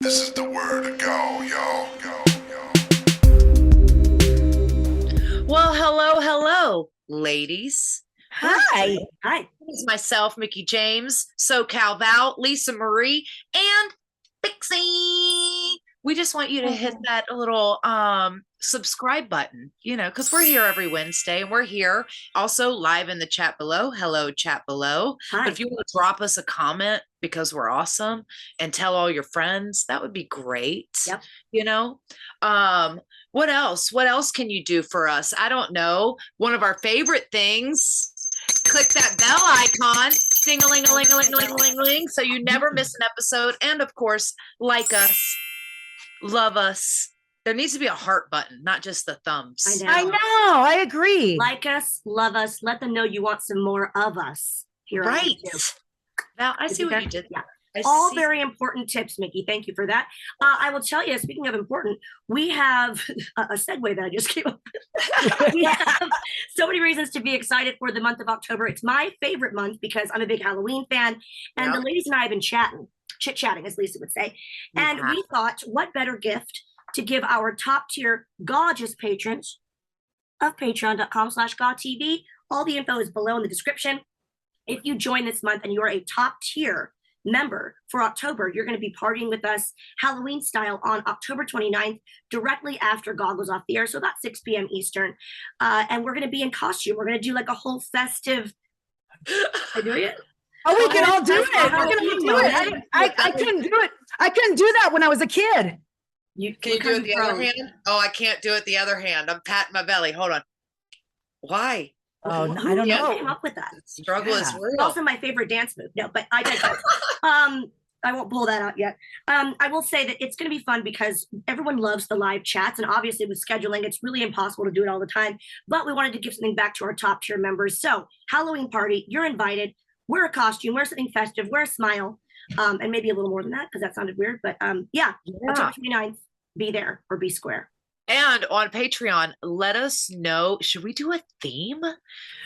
This is the word to go, y'all. Well, hello, ladies. Hi. Hi. It's myself, Mickie James, SoCal Val, Lisa Marie, and Pixie. We just want you to hit that little subscribe button, because we're here every Wednesday and we're here also live in the chat below. Hello, chat below. Hi. But if you want to drop us a comment because we're awesome and tell all your friends, that would be great. Yep. What else? What else can you do for us? I don't know. One of our favorite things. Click that bell icon, ding-a-ling-a-ling-a-ling-a-ling-a-ling, so you never miss an episode. And of course, like us, love us. There needs to be a heart button, not just the thumbs. I know. I agree. Like us, love us. Let them know you want some more of us here. Right. Now, I see what you did. Yeah. All very important tips, Mickie. Thank you for that. I will tell you, speaking of important, we have a segue that I just came up with. We have so many reasons to be excited for the month of October. It's my favorite month because I'm a big Halloween fan. And the ladies and I have been chit-chatting, as Lisa would say. And we thought, what better gift to give our top tier gorgeous patrons of patreon.com/GAWTV. All the info is below in the description. If you join this month and you're a top tier member for October, you're going to be partying with us Halloween style on October 29th, directly after GAW goes off the air, so about 6 p.m. Eastern. And we're going to be in costume. We're going to do like a whole festive. I do it. Oh, we can all do it. We're going to do it. I couldn't do it. I couldn't do that when I was a kid. Can you do it the other hand? Oh, I can't do it the other hand. I'm patting my belly. Hold on. Why? Oh, I don't know. Who came up with that? Struggle is real. It's also my favorite dance move. No, but I digress. I won't pull that out yet. I will say that it's going to be fun because everyone loves the live chats, and obviously with scheduling, it's really impossible to do it all the time. But we wanted to give something back to our top tier members. So Halloween party, you're invited. Wear a costume, wear something festive, wear a smile, and maybe a little more than that because that sounded weird. But October 29th, be there or be square. And on Patreon, let us know, should we do a theme?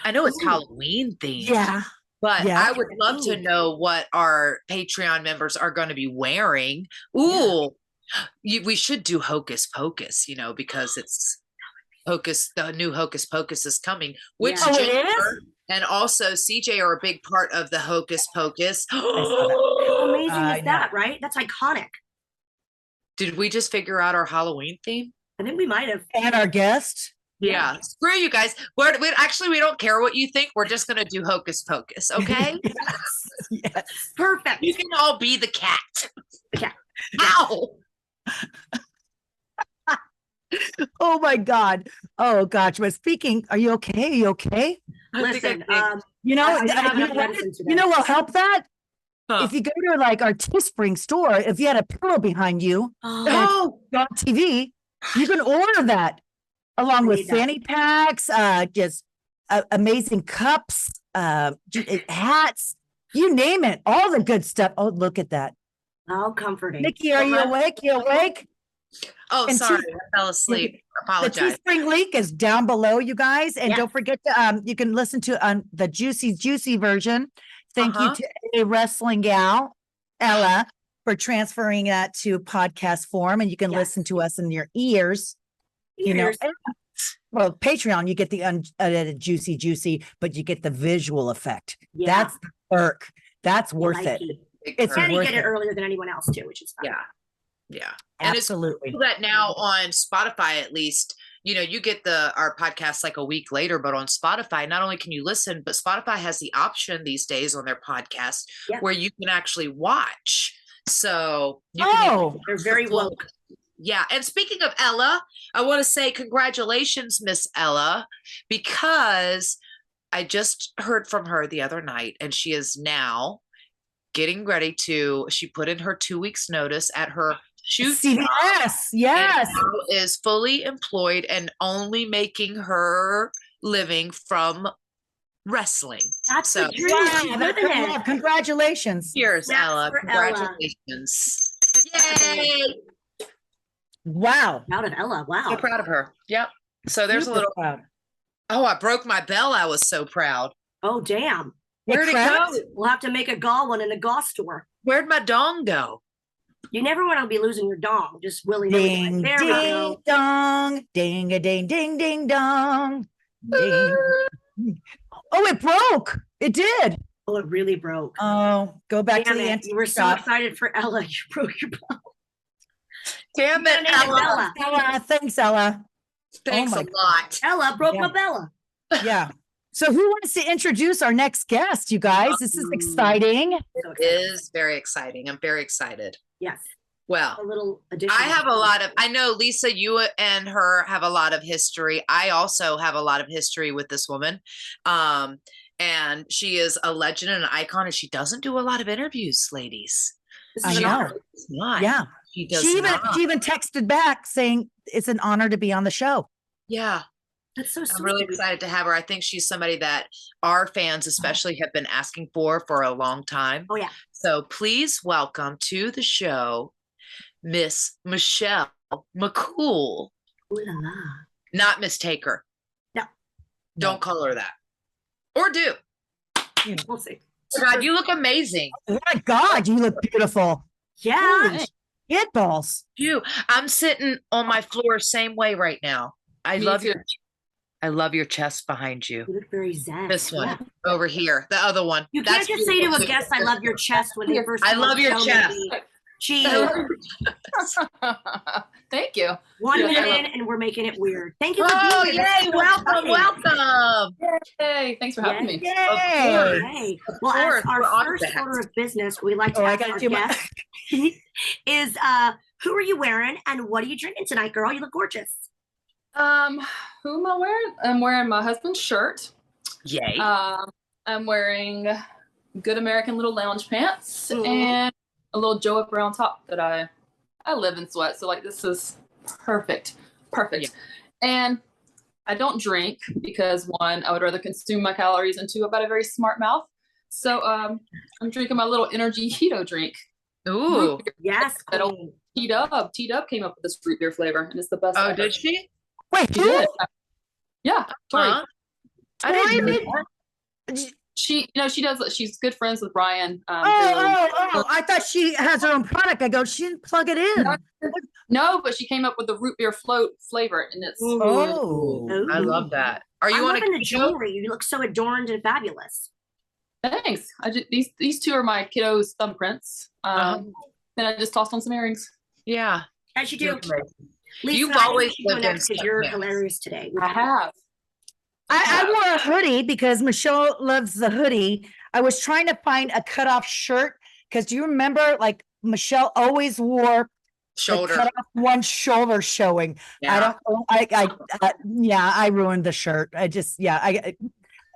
I know it's Halloween themed. Yeah. But I would love to know what our Patreon members are going to be wearing. Ooh, we should do Hocus Pocus, because it's the new Hocus Pocus is coming, which Jennifer and also CJ are a big part of the Hocus Pocus. How amazing is that, right? That's iconic. Did we just figure out our Halloween theme? I think we might have. And our guest. Yeah. Screw you guys. We don't care what you think. We're just going to do Hocus Pocus. Okay. Yes. Perfect. You can all be the cat. The cat. Ow. Oh my God. Oh gosh. But speaking, are you okay? Are you okay? Listen, You know what'll help that? Huh. If you go to like our Teespring store, if you had a pillow behind you, GAW TV, you can order that along with fanny packs, just amazing cups, hats, you name it, all the good stuff. Oh, look at that. How comforting. Mickie, are you awake? You awake? Oh, and sorry, I fell asleep. Apologize. The Teespring link is down below, you guys, and don't forget to you can listen to the juicy version. Thank you to a wrestling gal, Ella, for transferring that to podcast form, and you can listen to us in your ears. Well, Patreon, you get the unedited juicy, but you get the visual effect. That's the perk. That's worth it. It's and you get it earlier than anyone else too, which is fun. Yeah, absolutely. And it's that now on Spotify, at least, you get our podcast like a week later, but on Spotify, not only can you listen, but Spotify has the option these days on their podcast where you can actually watch. So they're very woke. Yeah. And speaking of Ella, I want to say congratulations, Miss Ella, because I just heard from her the other night and she is now getting ready she put in her 2 weeks notice at her shoot. Yes. Is fully employed and only making her living from wrestling. That's the dream. Congratulations. Cheers, Ella. Congratulations. Yay. Wow. Proud of Ella. Wow. So proud of her. Yep. So there's a little proud. Oh, I broke my bell. I was so proud. Oh, damn. Where'd it go? We'll have to make a GAW one in a GAW store. Where'd my dong go? You never want to be losing your dong, just willy-nilly. Ding, There we go. ding, dong. Ding, a ding, ding, ding, dong. Ding. Oh, it broke. It did. Oh, it really broke. Oh, go back Damn to the it. antique You were so shop. excited for Ella. You broke your bell. Damn it, Name it Ella. Ella, thanks, Ella. Thanks my a lot. Ella broke Yeah. my Bella. Yeah. So who wants to introduce our next guest, you guys? This is exciting. So It excited. is very exciting. I'm very excited. Yes. Well, A little addition. I have a lot of, I know Lisa, you and her have a lot of history. I also have a lot of history with this woman. And she is a legend and an icon, and she doesn't do a lot of interviews, ladies. This I is an know. honor. It's not. Yeah. She does She not. even texted back saying it's an honor to be on the show. Yeah. That's so sweet. I'm really excited to have her. I think she's somebody that our fans especially have been asking for a long time. Oh, yeah. So please welcome to the show, Miss Michelle McCool. Ooh la la. Not Miss Taker. No. Don't call her that. Or do. We'll see. God, you look amazing. Oh my God, you look beautiful. Yeah. Holy shit balls. I'm sitting on my floor same way right now. I Me love too. your chest behind you. You look very zen. This one Yeah. over here, the other one. You can't That's just say to beautiful a too. guest, I love your chest when they first I come on love the your show, chest. maybe. She Thank you. 1 Yeah, minute I love in and we're making it weird. Thank you for Oh, being here. This yay. is so Welcome, exciting. welcome. Hey, thanks for having me. Yay. Hey. Well, course, as our we're honored first to have order of business, we like to Oh, I ask gotta our do my- guests is who are you wearing and what are you drinking tonight, girl? You look gorgeous. Who am I wearing? I'm wearing my husband's shirt. Yay. I'm wearing Good American little lounge pants Mhm. and a little Joe Up around top that I live in sweat. So like this is perfect. Yeah. And I don't drink because one, I would rather consume my calories, and two, I've got a very smart mouth. So I'm drinking my little energy Hito drink. Ooh. Yes, That'll- queen. T-Dub came up with this root beer flavor, and it's the best. Oh, ever. did she? Wait, She who? did. Yeah, Tori. Huh? I didn't know Tori? that. She does. She's good friends with Brian. I thought she has her own product. I go, she didn't plug it in. No, but she came up with the root beer float flavor, and it's Oh. I love that. Are you I'm on loving a the keto? jewelry. You look so adorned and fabulous. thanks. These two are my kiddos' thumbprints. Then I just tossed on some earrings. Yeah. As you do. You're amazing. Lisa, You've I think always you should go lived in next because you're sweatpants. hilarious today. I have. I wore a hoodie because Michelle loves the hoodie. I was trying to find a cutoff shirt because do you remember, like Michelle always wore Shoulder. the cutoff one shoulder showing. Yeah. I ruined the shirt.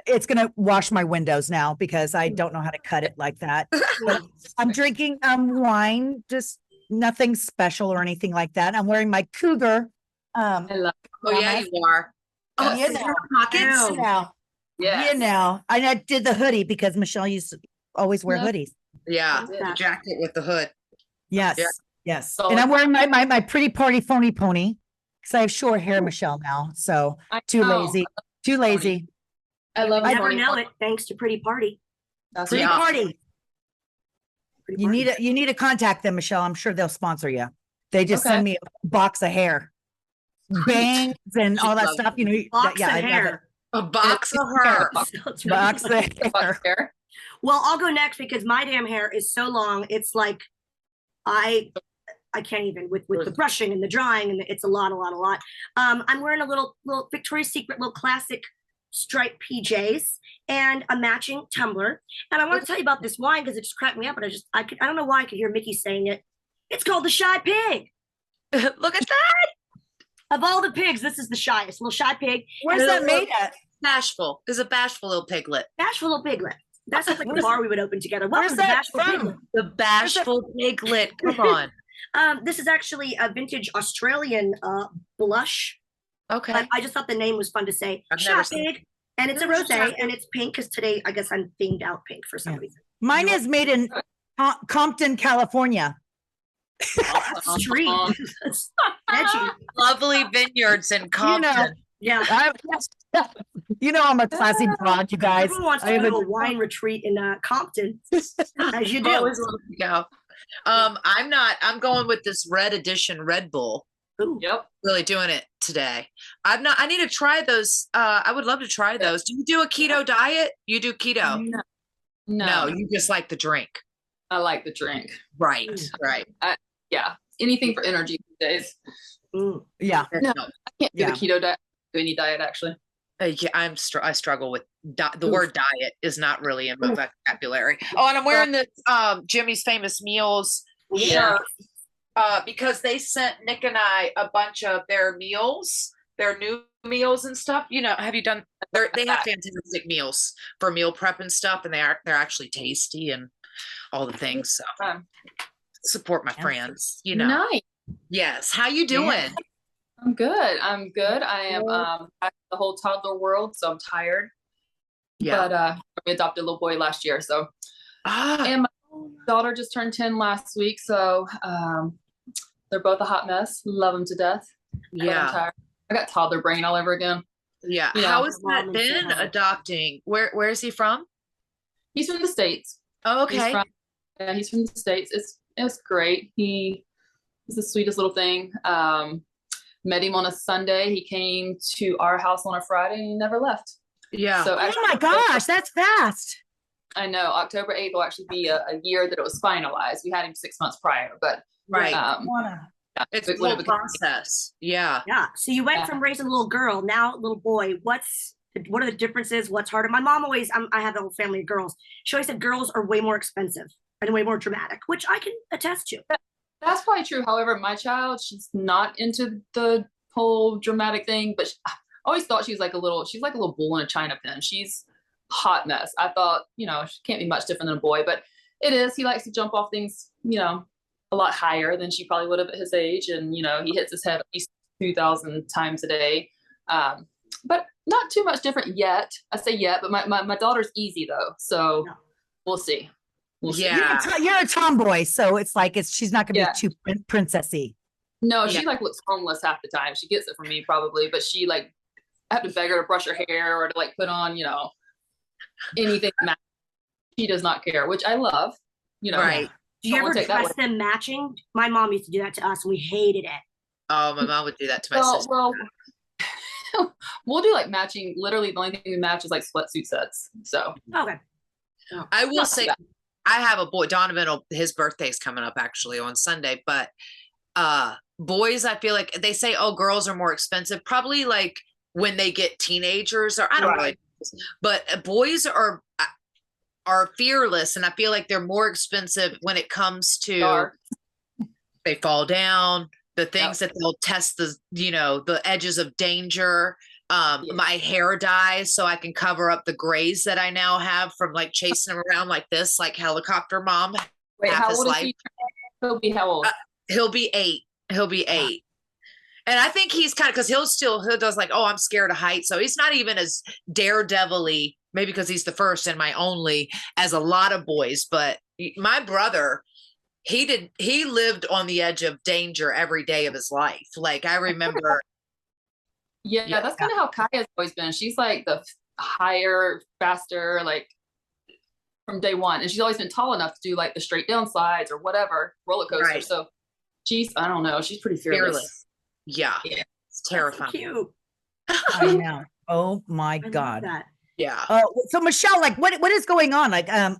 It's gonna wash my windows now because I don't know how to cut it like that. But I'm drinking wine, just nothing special or anything like that. I'm wearing my Cougar. I love. Oh, yeah, you are. Oh, Yes. is there pockets? Ew. Now, Yes. you know, I did the hoodie because Michelle used to always wear Yeah. hoodies. Yeah. Love The that. jacket with the hood. Yes, Yeah. yes. So- And I'm wearing my pretty party phony pony because I have short hair, Michelle, now. So I too know. lazy, too lazy. I love. I a never funny know one. it thanks to Pretty Party. That's Pretty Yeah. party. Pretty You Party. need to contact them, Michelle. I'm sure they'll sponsor you. They just Okay. send me a box of hair, bangs, and all that Love stuff. You know, Box yeah, of I love hair. A box of her. Sounds it. Box of ridiculous. hair. hair. Well, I'll go next because my damn hair is so long. It's like I can't even with the brushing and the drying and it's a lot. I'm wearing a little Victoria's Secret little classic striped PJs and a matching tumbler. And I want to tell you about this wine because it just cracked me up. And I don't know why I could hear Mickie saying it. It's called the Shy Pig. Look at that. Of all the pigs, this is the shyest. Little shy pig. Where's And a that little made at? Bashful. Is a bashful little piglet. Bashful little piglet. That sounds like a Where's- bar we would open together. where's Welcome to that Bashful from? Piglet. The bashful piglet. Come on. This is actually a vintage Australian blush. Okay. But I just thought the name was fun to say. I've never Shot seen pig. And it's a Never rose seen it. and it's pink because today I guess I'm themed out pink for some Yeah. reason. Mine is made in Compton, California. Street. That's edgy. Lovely vineyards in Compton. Yeah. You know, I'm a classy broad, you guys. Everyone wants I to have go to a- a wine retreat in Compton, as you do. Always love to go. I'm going with this red edition Red Bull. Ooh. Yep. Really doing it today. I need to try those. I would love to try those. Do you do a keto diet? You do keto? No, you just like the drink. I like the drink. Right. Right. Yeah. Anything for energy these days. Yeah. No, I can't do the keto diet. Do any diet actually. Yeah, I struggle with the word diet is not really in my vocabulary. Oh, and I'm wearing this Jimmy's Famous Meals shirt because they sent Nick and I a bunch of their meals, their new meals and stuff. You know, have you done? They have fantastic meals for meal prep and stuff, and they're actually tasty and all the things. So support my friends. You know, nice. Yes. How you doing? Yeah. I'm good. I am back in the whole toddler world, so I'm tired. Yeah. But we adopted a little boy last year, so and my daughter just turned 10 last week, so they're both a hot mess. Love them to death. Yeah. I'm tired. I got toddler brain all over again. Yeah. You know, How has that been adopting? Where is he from? He's from the States. Oh, okay. He's from the States. It's great. He's the sweetest little thing. Met him on a Sunday. He came to our house on a Friday and he never left. Yeah. So Oh my gosh, that's fast. I know. October 8th will actually be a year that it was finalized. We had him 6 months prior, but Right. It's a whole process. Yeah. Yeah. So you went from raising a little girl, now a little boy. What are the differences? What's harder? My mom always, I have a whole family of girls. She always said girls are way more expensive and way more dramatic, which I can attest to. That's probably true. However, my child, she's not into the whole dramatic thing, but I always thought she's like a little bull in a china pen. She's a hot mess. I thought, she can't be much different than a boy, but it is. He likes to jump off things, a lot higher than she probably would have at his age. And, he hits his head at least 2,000 times a day. But not too much different yet. I say yet, but my daughter's easy though. So we'll see. Yeah. You're a tomboy, so it's like she's not gonna be too princessy. No, she looks homeless half the time. She gets it from me probably, but she I have to beg her to brush her hair or to put on, anything. She does not care, which I love. Right. Do you ever dress them matching? My mom used to do that to us and we hated it. Oh, my mom would do that to my sister. Well, we'll do matching. Literally the only thing we match is sweatsuit sets. So okay. I will say I have a boy, Donovan, his birthday's coming up actually on Sunday, but boys, I feel like they say, oh, girls are more expensive. Probably when they get teenagers or I don't know, but boys are fearless. And I feel like they're more expensive when it comes to, they fall down, the things that they'll test the edges of danger. My hair dyes so I can cover up the grays that I now have from chasing him around like this, like helicopter mom. Wait, how old is he? He'll be how old? He'll be 8. He'll be 8. And I think he's kind of, because he does oh, I'm scared of heights. So he's not even as daredevil-y, maybe because he's the first and my only, as a lot of boys. But my brother, he lived on the edge of danger every day of his life. I remember. Yeah, that's kind of how Kaya's always been. She's the higher, faster, from day one. And she's always been tall enough to do the straight down slides or whatever, roller coaster. Right. So I don't know, she's pretty fearless. Yeah. It's terrifying. So cute. I know. Oh my God. Yeah. So Michelle, what is going on? I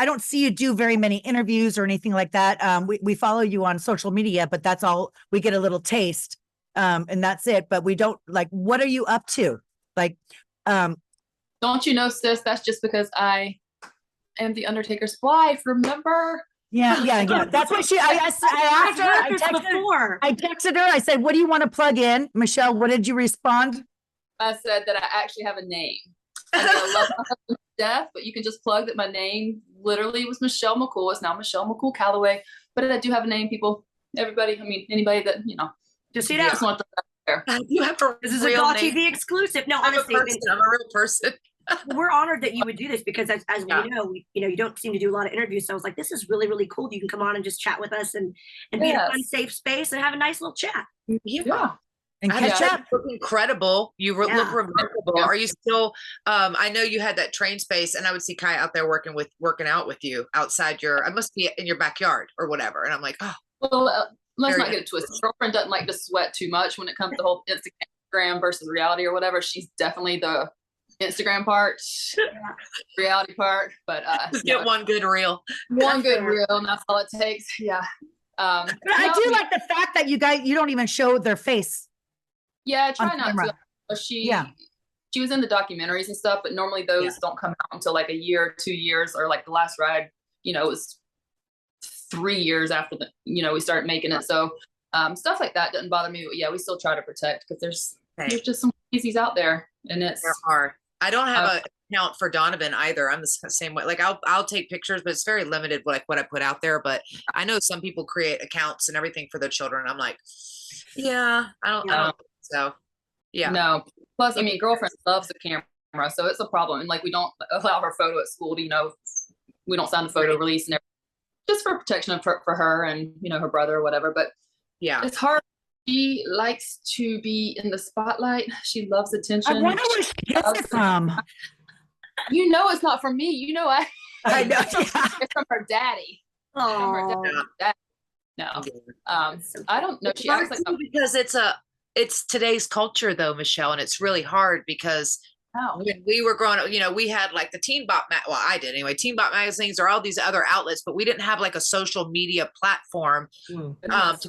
don't see you do very many interviews or anything like that. We follow you on social media, but that's all we get, a little taste. And that's it. But we don't what are you up to? Don't you know, sis, that's just because I am the Undertaker's wife, remember? Yeah. That's what I asked her. I texted her. I said, what do you want to plug in? Michelle, what did you respond? I said that I actually have a name. I love my husband to death, but you can just plug that my name literally was Michelle McCool. It's now Michelle McCool Calloway. But I do have a name, people. Everybody, anybody that, Just see that. This is a GAW TV exclusive. No, honestly, I'm a real person. We're honored that you would do this because as we know, you don't seem to do a lot of interviews. So I was like, this is really, really cool. You can come on and just chat with us and be in a fun, safe space and have a nice little chat. Yeah. And I catch said, up. you look incredible. You look remarkable. Are you still? I know you had that train space, and I would see Kai out there working out with you outside your. I must be in your backyard or whatever. And I'm like, oh. Well, let's not get it twisted. Girlfriend doesn't like to sweat too much when it comes to whole Instagram versus reality or whatever. She's definitely the Instagram part, reality part. But just get one good reel. One good reel, and that's all it takes. Yeah. But I do like the fact that you don't even show their face. Yeah, I try not to. She was in the documentaries and stuff, but normally those don't come out until like a year or 2 years, or like the last ride, you know, it was 3 years after we started making it. So stuff like that doesn't bother me. But yeah, we still try to protect because there's just some crazies out there, and they're hard. I don't have an account for Donovan either. I'm the same way. Like I'll take pictures, but it's very limited, like what I put out there. But I know some people create accounts and everything for their children. I'm like, I don't think so. Yeah. No. Plus, I mean, girlfriend loves the camera, so it's a problem. And like, we don't allow her photo at school. We don't sign the photo release and everything, just for protection for her and her brother or whatever. But it's hard. She likes to be in the spotlight. She loves attention. I wonder where she gets it from. It's not from me. I know. It's from her daddy. Oh. No. I don't know. She acts like because it's today's culture though, Michelle, and it's really hard because when we were growing up, we had like the Teen Bop, I did anyway, Teen Bop magazines or all these other outlets, but we didn't have like a social media platform to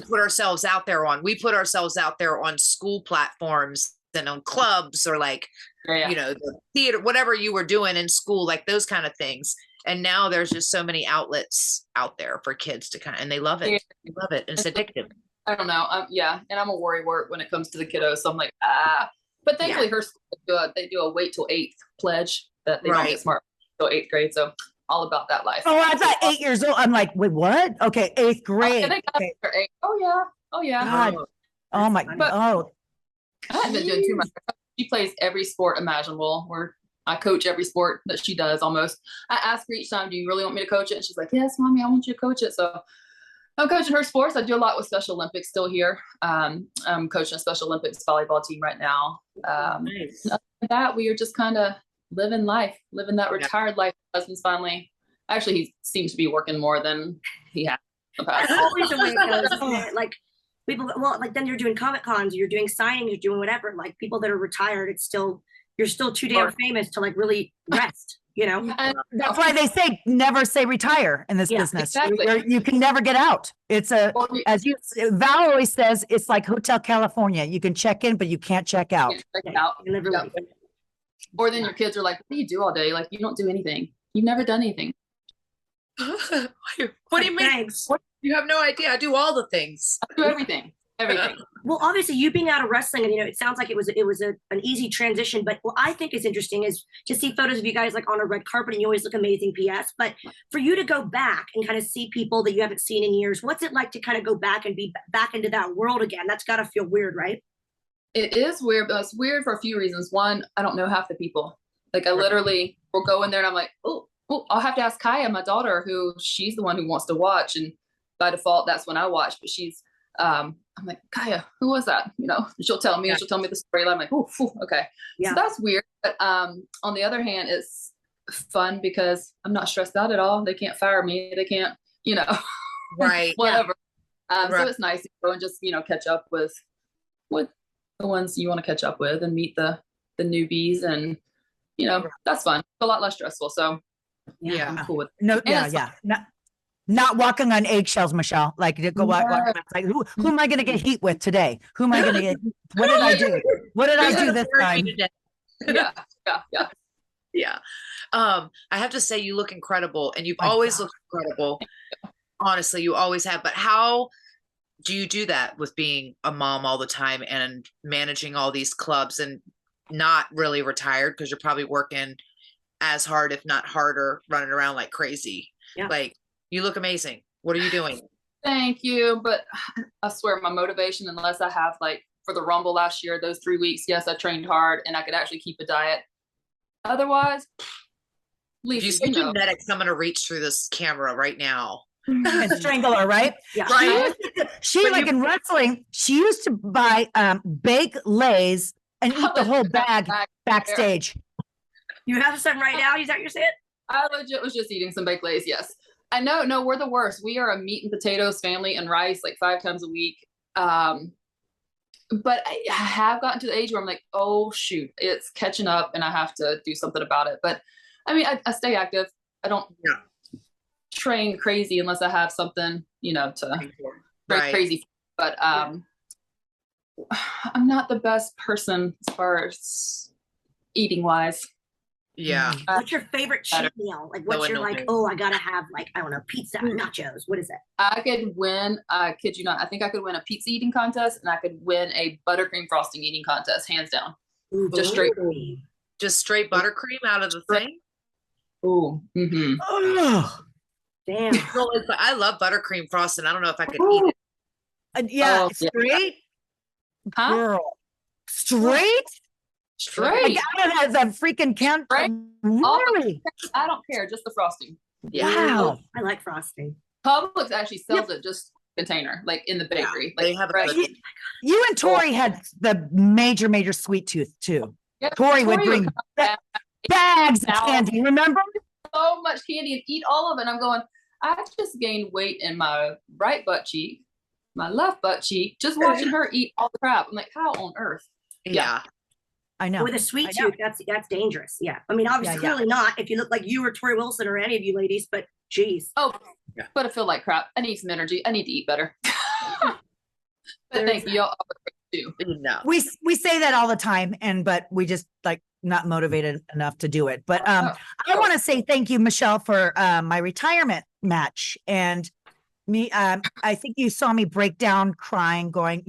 put ourselves out there on. We put ourselves out there on school platforms and on clubs or like, the theater, whatever you were doing in school, like those kind of things. And now there's just so many outlets out there for kids to and they love it. Yeah. They love it. It's addictive. I don't know. And I'm a worry wart when it comes to the kiddos. So I'm like, But thankfully, her school, they do a wait till 8th pledge that they don't get smart till 8th grade. So all about that life. Oh, I thought 8 years old. I'm like, wait, what? Okay, 8th grade. Okay. 8. Oh yeah. God. Oh my. I haven't been doing too much. She plays every sport imaginable. I coach every sport that she does almost. I ask her each time, do you really want me to coach it? And she's like, yes, mommy, I want you to coach it. So I'm coaching her sports. I do a lot with Special Olympics still here. I'm coaching a Special Olympics volleyball team right now. Nice. Other than that, we are just kind of living that retired life. Husband's finally, actually, he seems to be working more than he has in the past. That's always the way it goes, isn't it? Like people, then you're doing Comic Cons, you're doing signings, you're doing whatever. Like people that are retired, you're still too damn famous to like really rest. That's why they say never say retire in this business. Exactly. You can never get out. It's Val always says, it's like Hotel California. You can check in, but you can't check out. Or then your kids are like, what do you do all day? Like, you don't do anything. You've never done anything. What do you mean? You have no idea. I do all the things. I do everything. Well, obviously you being out of wrestling, and it sounds like it was an easy transition, but what I think is interesting is to see photos of you guys like on a red carpet, and you always look amazing, PS, but for you to go back and kind of see people that you haven't seen in years, what's it like to kind of go back and be back into that world again? That's got to feel weird, right? It is weird, but it's weird for a few reasons. One, I don't know half the people. Like I literally will go in there and I'm like, oh, I'll have to ask Kaya, my daughter, who she's the one who wants to watch, and by default that's when I watch, but she's I'm like, Kaya, who was that? She'll tell me, she'll tell me the story. I'm like, oh, okay. Yeah. So that's weird. But on the other hand, it's fun because I'm not stressed out at all. They can't fire me. They can't, right. whatever. So it's nice to go and just, catch up with the ones you want to catch up with and meet the newbies, and, that's fun. It's a lot less stressful. So yeah, I'm cool with it. No, yeah. Not walking on eggshells, Michelle. Like go walk like who am I going to get heat with today? Who am I going to get? What did I do? What did I do this time? Yeah. I have to say, you look incredible, and you've always looked incredible. Honestly, you always have. But how do you do that with being a mom all the time and managing all these clubs and not really retired, because you're probably working as hard, if not harder, running around like crazy? Yeah. Like, you look amazing. What are you doing? Thank you. But I swear my motivation, unless I have like for the Rumble last year, those 3 weeks, yes, I trained hard and I could actually keep a diet. Otherwise, Lisa, you see genetics, I'm going to reach through this camera right now. and strangle her, right? Yeah. Right. She like in wrestling, she used to buy baked Lays and eat the whole bag backstage. You have some right now? Is that what you're saying? I legit was just eating some baked Lays. Yes. I know. No, we're the worst. We are a meat and potatoes family and rice like 5 times a week. But I have gotten to the age where I'm like, oh shoot, it's catching up and I have to do something about it. But I mean, I stay active. I don't train crazy unless I have something, to very crazy. But I'm not the best person as far as eating wise. Yeah. What's your favorite cheat meal? Like, what's your like? Oh, I gotta have like, I don't know, pizza, nachos. What is it? I could win. I kid you not. I think I could win a pizza eating contest, and I could win a buttercream frosting eating contest, hands down. Ooh, Just straight buttercream out of the thing. Ooh. Mm-hmm. Oh, damn. I love buttercream frosting. I don't know if I could eat it. Straight. Huh? Girl. Straight. Straight. Like, that freaking count. Really? I don't care. Just the frosting. Yeah. Wow. I like frosting. Publix actually sells it just container, like in the bakery. They have a You and Tori had the major sweet tooth too. Yep. Tori would bring bags of candy. Remember? So much candy and eat all of it. And I'm going, I just gained weight in my right butt cheek, my left butt cheek, just watching her eat all the crap. I'm like, how on earth? Yeah. I know. With a sweet tooth, that's dangerous. Yeah. I mean, obviously, clearly not if you look like you or Tori Wilson or any of you ladies, but geez. Oh, but I feel like crap. I need some energy. I need to eat better. But thank you. Y'all too. No. We say that all the time, but we just like not motivated enough to do it. But I want to say thank you, Michelle, for my retirement match. And me, I think you saw me break down crying, going,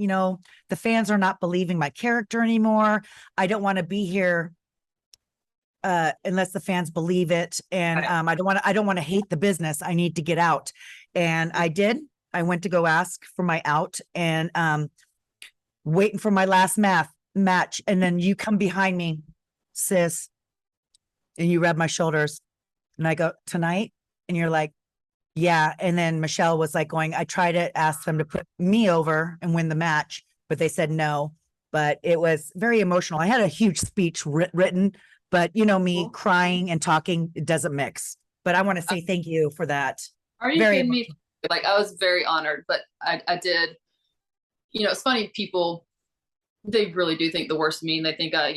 the fans are not believing my character anymore. I don't want to be here unless the fans believe it. And I don't want to hate the business. I need to get out. And I did. I went to go ask for my out and waiting for my last match. And then you come behind me, sis, and you rub my shoulders. And I go, tonight? And you're like, yeah. And then Michelle was like I tried to ask them to put me over and win the match, but they said no. But it was very emotional. I had a huge speech written, but me crying and talking, it doesn't mix. But I want to say thank you for that. Are you kidding me? Like, I was very honored, but I did, it's funny, people, they really do think the worst of me, and they think I,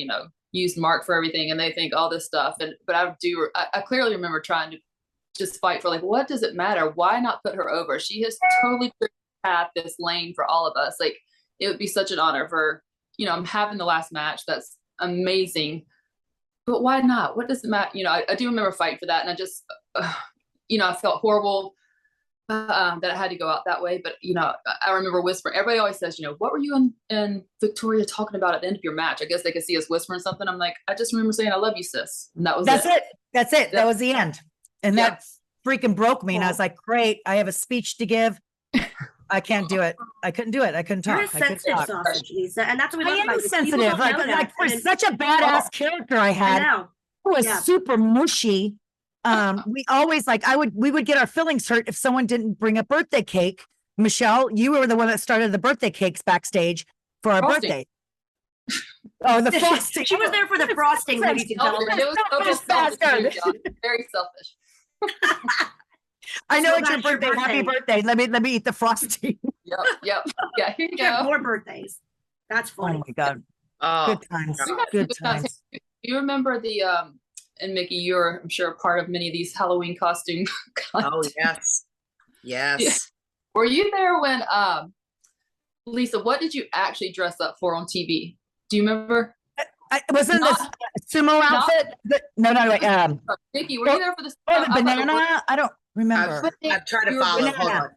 used Mark for everything, and they think all this stuff. But I clearly remember trying to just fight for, like, what does it matter? Why not put her over? She has totally cleared the path, this lane for all of us. Like, it would be such an honor for, I'm having the last match. That's amazing. But why not? What does it matter? I do remember fighting for that. And I just, I felt horrible that I had to go out that way. But, I remember whispering. Everybody always says, what were you and Victoria talking about at the end of your match? I guess they could see us whispering something. I'm like, I just remember saying, I love you, sis. And that's it. That's it. That was the end. And that freaking broke me. And I was like, great, I have a speech to give. I can't do it. I couldn't do it. I couldn't talk. You're a sensitive sausage, Lisa. And that's what we love about you. Sensitive. Like for such a badass character I had. I was super mushy. We always we would get our feelings hurt if someone didn't bring a birthday cake. Michelle, you were the one that started the birthday cakes backstage for our birthday. Oh, the frosting. She was there for the frosting, ladies and gentlemen. It was so selfish. Very selfish. I know it's your birthday. Happy birthday. Let me eat the frosting. Yep. Yeah, here you go. go. More birthdays. That's funny. Oh my God. Good times. Good times. You remember the and Mickie, you're, I'm sure, a part of many of these Halloween costume contests. Oh yes. Yeah. Were you there when Lisa, what did you actually dress up for on TV? Do you remember? Wasn't this sumo outfit? No. Mickie, were you there for the banana? I don't remember. I've tried to follow. Hold on.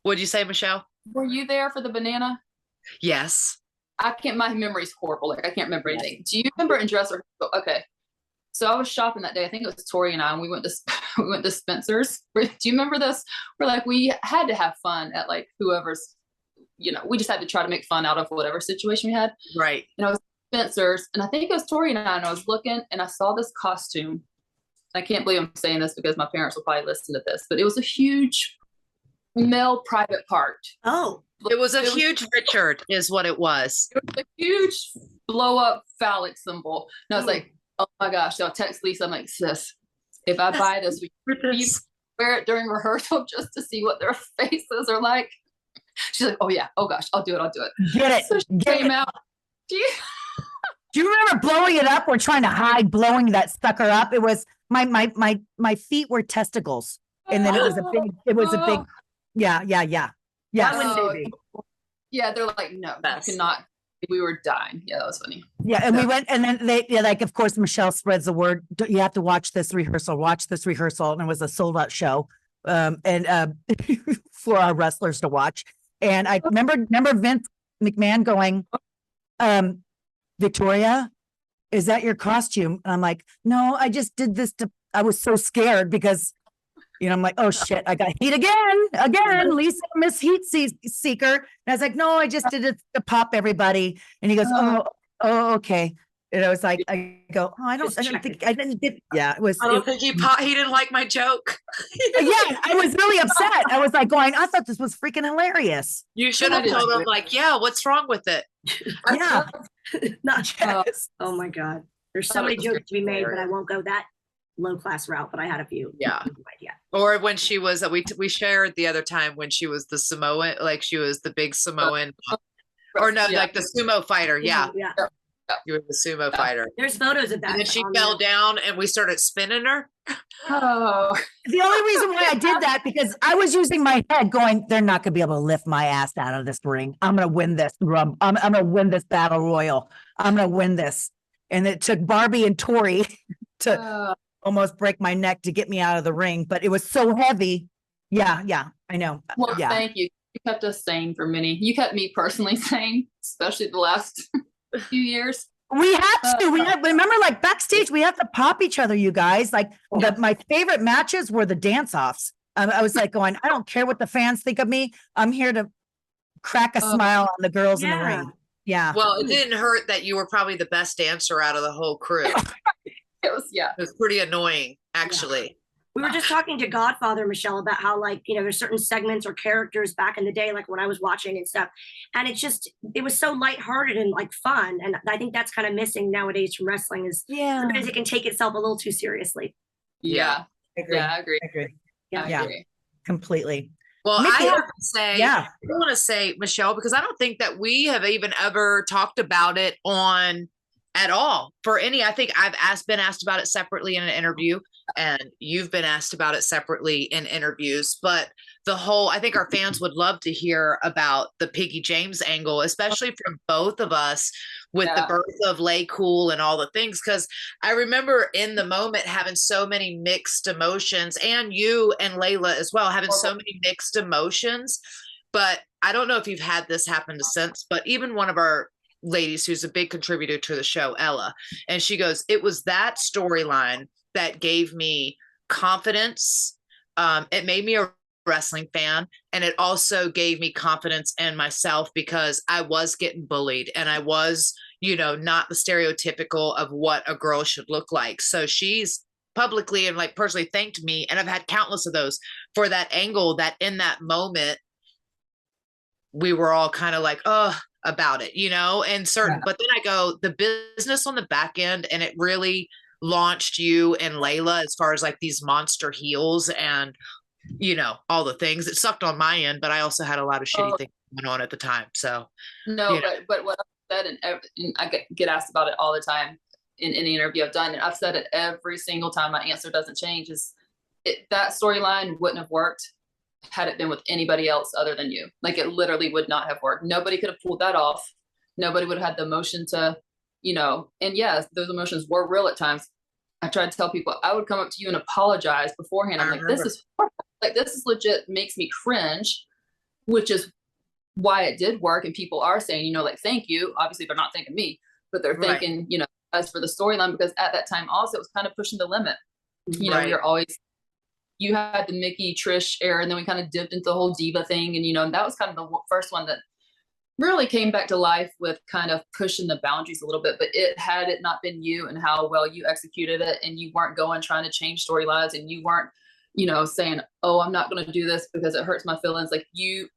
What'd you say, Michelle? Were you there for the banana? Yes. My memory's horrible. Like, I can't remember anything. Do you remember in dress rehearsal? Okay. So I was shopping that day. I think it was Tori and I, and we went to Spencer's. Do you remember this? We had to have fun at like whoever's, we just had to try to make fun out of whatever situation we had. Right. And I was at Spencer's, and I think it was Tori and I was looking, and I saw this costume, I can't believe I'm saying this because my parents will probably listen to this, but it was a huge male private part. Oh, it was a huge Richard is what it was. It was a huge blow up phallic symbol. And I was like, oh my gosh. So I'll text Lisa. I'm like, sis, if I buy this, we wear it during rehearsal just to see what their faces are like. She's like, oh yeah, oh gosh, I'll do it. Get it. So she came out. Do you remember blowing it up or trying to hide blowing that sucker up? It was my feet were testicles. And then it was a big, yeah. Yeah, they're like, no, you cannot. We were dying. Yeah, that was funny. Yeah, and we went, and then like, of course, Michelle spreads the word. You have to watch this rehearsal. And it was a sold out show, and for our wrestlers to watch. And I remember Vince McMahon going, Victoria, is that your costume? And I'm like, no, I just did this I was so scared because, I'm like, oh shit, I got heat again, Lisa, Miss Heat Seeker. And I was like, no, I just did it to pop everybody. And he goes, oh, okay. And I was like, I didn't get, yeah, it was. I don't think he didn't like my joke. Yeah, I was really upset. I was like I thought this was freaking hilarious. You should have told him like, yeah, what's wrong with it? Yeah. Not yes. Oh my God. There's so many jokes to be made, but I won't go that low class route, but I had a few. Yeah. Or when she was, we shared the other time when she was the Samoan, like she was the big Samoan, or no, like the sumo fighter. Yeah. Yeah. You were the sumo fighter. There's photos of that. And then she fell down and we started spinning her. Oh. The only reason why I did that, because I was using my head going, they're not going to be able to lift my ass out of this ring. I'm going to win this. I'm going to win this battle royal. I'm going to win this. And it took Barbie and Tori to almost break my neck to get me out of the ring, but it was so heavy. Yeah, I know. Well, yeah. Thank you. You kept us sane for many. You kept me personally sane, especially the last few years. We have to. Remember, like backstage, we have to pop each other, you guys. Like my favorite matches were the dance-offs. I was like going, I don't care what the fans think of me. I'm here to crack a smile on the girls in the ring. Yeah. Well, it didn't hurt that you were probably the best dancer out of the whole crew. It was pretty annoying, actually. Yeah. We were just talking to Godfather Michelle about how, like, there's certain segments or characters back in the day, like when I was watching and stuff, and it was so lighthearted and like fun, and I think that's kind of missing nowadays from wrestling. Is sometimes it can take itself a little too seriously. Yeah, I agree. Yeah, completely. Well, I have to say, I want to say, Michelle, because I don't think that we have even ever talked about it at all for any. I think I've been asked about it separately in an interview, and you've been asked about it separately in interviews. But I think our fans would love to hear about the Piggy James angle, especially from both of us with the birth of LayCool and all the things. Because I remember in the moment having so many mixed emotions, and you and Layla as well having so many mixed emotions. But I don't know if you've had this happen since, but even one of our ladies who's a big contributor to the show, Ella, and she goes, it was that storyline that gave me confidence. It made me a wrestling fan, and it also gave me confidence in myself because I was getting bullied, and I was, not the stereotypical of what a girl should look like. So she's publicly and like personally thanked me, and I've had countless of those for that angle, that in that moment we were all kind of like, about it, and certain, but then I go, the business on the back end, and it really launched you and Layla as far as like these monster heels and, all the things. It sucked on my end, but I also had a lot of shitty things going on at the time. So no, but what I've said, and I get asked about it all the time in any interview I've done, and I've said it every single time, my answer doesn't change, is that storyline wouldn't have worked had it been with anybody else other than you. Like, it literally would not have worked. Nobody could have pulled that off. Nobody would have had the emotion to, and yes, those emotions were real at times. I tried to tell people, I would come up to you and apologize beforehand. I'm like, this is legit, makes me cringe, which is why it did work. And people are saying, like, thank you. Obviously they're not thanking me, but they're thanking, us for the storyline, because at that time also it was kind of pushing the limit. You had the Mickie Trish era, and then we kind of dipped into the whole diva thing. And, that was kind of the first one that really came back to life with kind of pushing the boundaries a little bit, but had it not been you and how well you executed it, and you weren't going trying to change storylines, and you weren't, you know, saying, oh, I'm not going to do this because it hurts my feelings. Like, you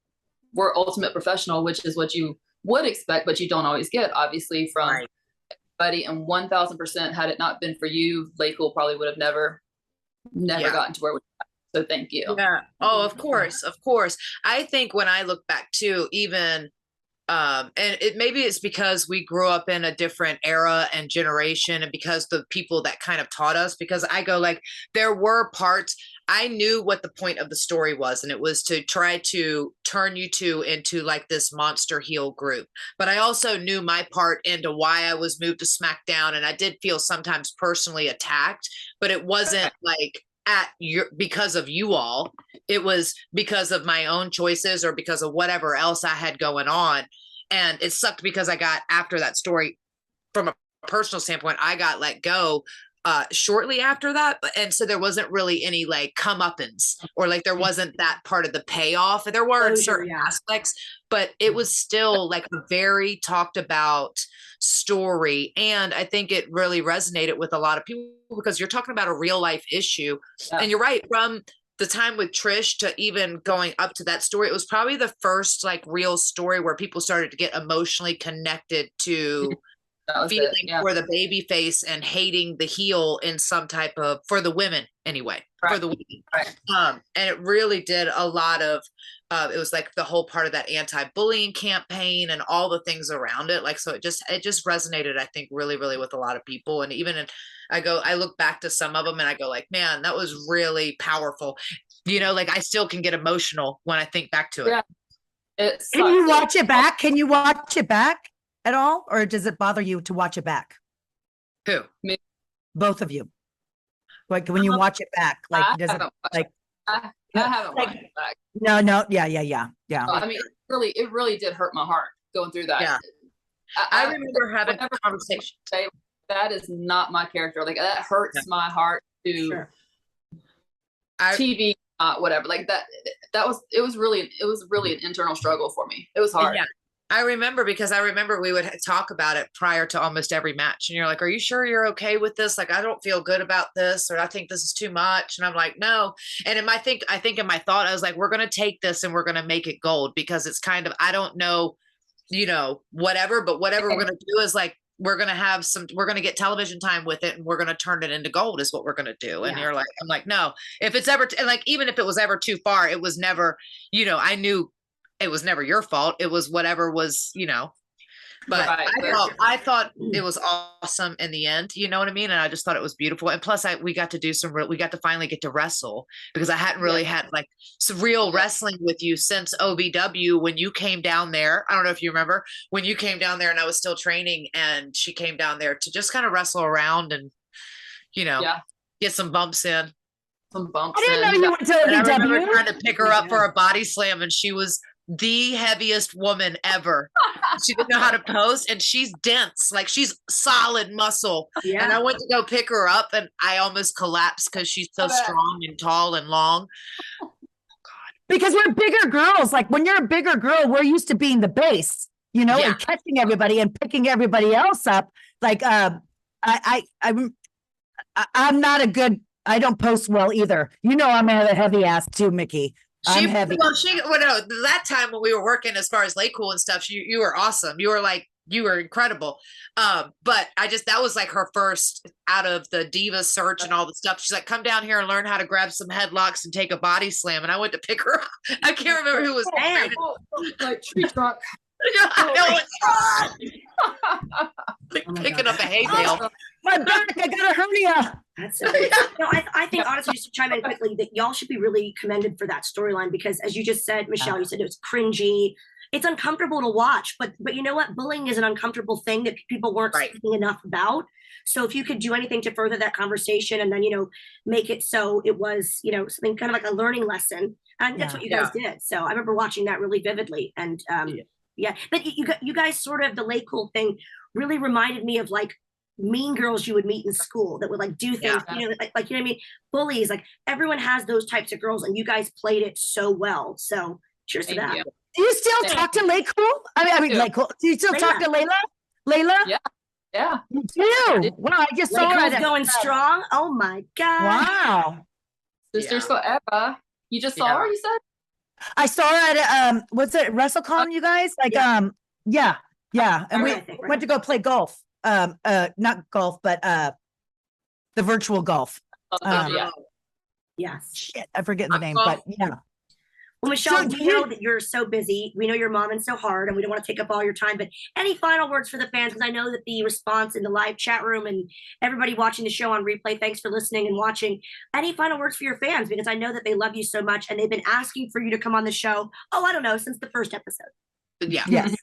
were ultimate professional, which is what you would expect, but you don't always get, obviously, from everybody. And 1000%, had it not been for you, LayCool probably would have never gotten to where we got. So thank you. Yeah. Oh, of course. Of course. I think when I look back too, even, and maybe it's because we grew up in a different era and generation, and because the people that kind of taught us, because I go like, there were parts, I knew what the point of the story was, and it was to try to turn you two into like this monster heel group. But I also knew my part into why I was moved to SmackDown, and I did feel sometimes personally attacked, but it wasn't like because of you all. It was because of my own choices or because of whatever else I had going on. And it sucked because I got, after that story, from a personal standpoint, I got let go shortly after that. And so there wasn't really any like comeuppance, or like there wasn't that part of the payoff. There were certain aspects, but it was still like a very talked about story. And I think it really resonated with a lot of people because you're talking about a real life issue. And you're right, from the time with Trish to even going up to that story, it was probably the first like real story where people started to get emotionally connected to feeling for the baby face and hating the heel in some type of, for the women anyway, for the women. And it really did a lot of, it was like the whole part of that anti-bullying campaign and all the things around it. Like, so it just resonated, I think, really, really with a lot of people. And even I look back to some of them and I go like, man, that was really powerful. You know, like I still can get emotional when I think back to it. Yeah. Can you watch it back? Can you watch it back at all? Or does it bother you to watch it back? Who? Me. Both of you. Like when you watch it back, like does it like I haven't watched it back. No, yeah. I mean, it really did hurt my heart going through that. Yeah. I remember having a conversation. That is not my character. Like that hurts my heart to TV, whatever. Like it was really an internal struggle for me. It was hard. Yeah. I remember because we would talk about it prior to almost every match. And you're like, are you sure you're okay with this? Like, I don't feel good about this, or I think this is too much. And I'm like, no. And I think in my thought, I was like, we're going to take this and we're going to make it gold, because it's kind of, I don't know, you know, whatever, but whatever we're going to do is like, we're going to get television time with it, and we're going to turn it into gold is what we're going to do. And you're like, I'm like, no, if it's ever, and like, even if it was ever too far, it was never, you know, I knew it was never your fault. It was whatever was, you know, but I thought it was awesome in the end. You know what I mean? And I just thought it was beautiful. And plus we got to finally get to wrestle, because I hadn't really had like some real wrestling with you since OVW, when you came down there. I don't know if you remember when you came down there and I was still training, and she came down there to just kind of wrestle around and, you know, get some bumps in. I didn't know you went to OVW. I remember trying to pick her up for a body slam, and she was the heaviest woman ever. She didn't know how to pose, and she's dense, like she's solid muscle. And I went to go pick her up, and I almost collapsed because she's so strong and tall and long. Because we're bigger girls. Like when you're a bigger girl, we're used to being the base, you know, and catching everybody and picking everybody else up. Like I'm not a good. I don't post well either. You know, I'm a heavy ass too, Mickie. I'm heavy. No, that time when we were working as far as LayCool and stuff, you were awesome. You were incredible. But that was like her first out of the Diva Search and all the stuff. She's like, come down here and learn how to grab some headlocks and take a body slam. And I went to pick her up. I can't remember who was like tree trunk. Picking up a hay bale. My back, I got a hernia. That's no, I think honestly, just to chime in quickly, that y'all should be really commended for that storyline, because as you just said, Michelle, you said it was cringy. It's uncomfortable to watch, but you know what? Bullying is an uncomfortable thing that people weren't speaking enough about. So if you could do anything to further that conversation, and then, you know, make it so it was, you know, something kind of like a learning lesson, and that's what you guys did. So I remember watching that really vividly, and but you guys sort of, the LayCool thing really reminded me of like mean girls you would meet in school that would like do things, you know, like, you know what I mean? Bullies, like everyone has those types of girls, and you guys played it so well. So cheers to that. Do you still talk to LayCool? I mean, LayCool. Do you still talk to Layla? Layla? Yeah. You do? Wow, I just saw her. LayCool's going strong. Oh my God. Wow. Sisters forever. You just saw her, you said? I saw her at what's it, WrestleCon, you guys? Like yeah. And we went to go play golf. Not golf, but the virtual golf. Yes. Shit, I forget the name, but yeah. Well, Michelle, we know that you're so busy. We know you're momming so hard, and we don't want to take up all your time. But any final words for the fans? Because I know that the response in the live chat room and everybody watching the show on replay, thanks for listening and watching. Any final words for your fans? Because I know that they love you so much, and they've been asking for you to come on the show. Oh, I don't know, since the first episode. Yeah. Yes.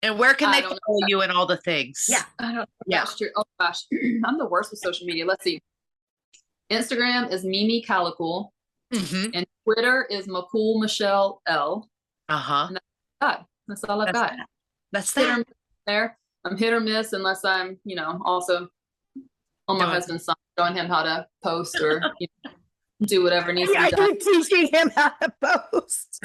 And where can they follow you and all the things? Yeah. I don't know. That's true. Oh gosh, I'm the worst with social media. Let's see. Instagram is Mimi Calicool. And Twitter is McCool Michelle L. And that's all I've got. That's hit or miss there. I'm hit or miss unless I'm, also on my husband's side, showing him how to post or do whatever needs to be done. You're teaching him how to post.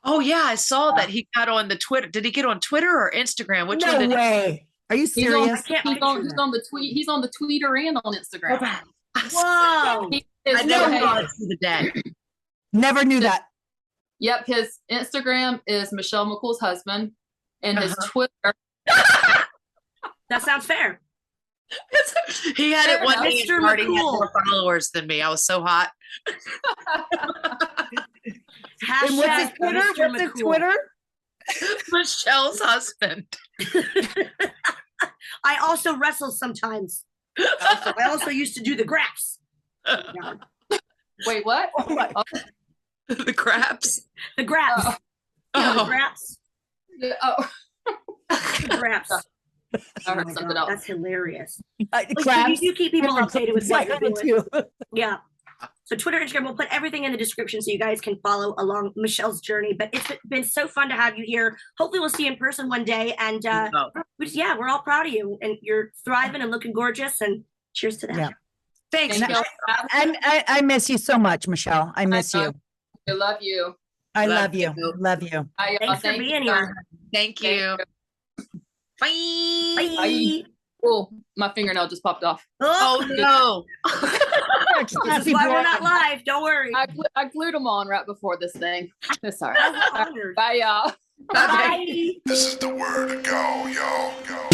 Oh yeah, I saw that he got on the Twitter. Did he get on Twitter or Instagram? Which no one did way. Are you serious? He's on the tweet. He's on the Twitter and on Instagram. Whoa. I never thought to the day. Never knew that. Yep, his Instagram is Michelle McCool's husband, and his Twitter. That sounds fair. He had it one day Mr. and already had McCool. more followers than me. I was so hot. And what's his Twitter? Mr. What's his McCool. Twitter? Michelle's husband. I also wrestle sometimes. I also used to do the graphs. Wait, what? Oh my. The craps. The graphs. The graphs. Yeah, oh. The graphs. I heard something else. That's hilarious. Crabs. You keep people updated with what I you're heard it doing. too. Yeah. So Twitter, Instagram, we'll put everything in the description so you guys can follow along Michelle's journey. But it's been so fun to have you here. Hopefully we'll see you in person one day. And we're all proud of you. And you're thriving and looking gorgeous. And cheers to that. Yeah. Thanks. And I miss you so much, Michelle. I miss you. I love you. I love you. Love you. Thanks for being here. Thank you. Bye. Bye. Oh, my fingernail just popped off. Oh no. This is why we're not live. Don't worry. I glued them on right before this thing. It's all right. Bye, y'all. Bye. This is the word to go, y'all. Go.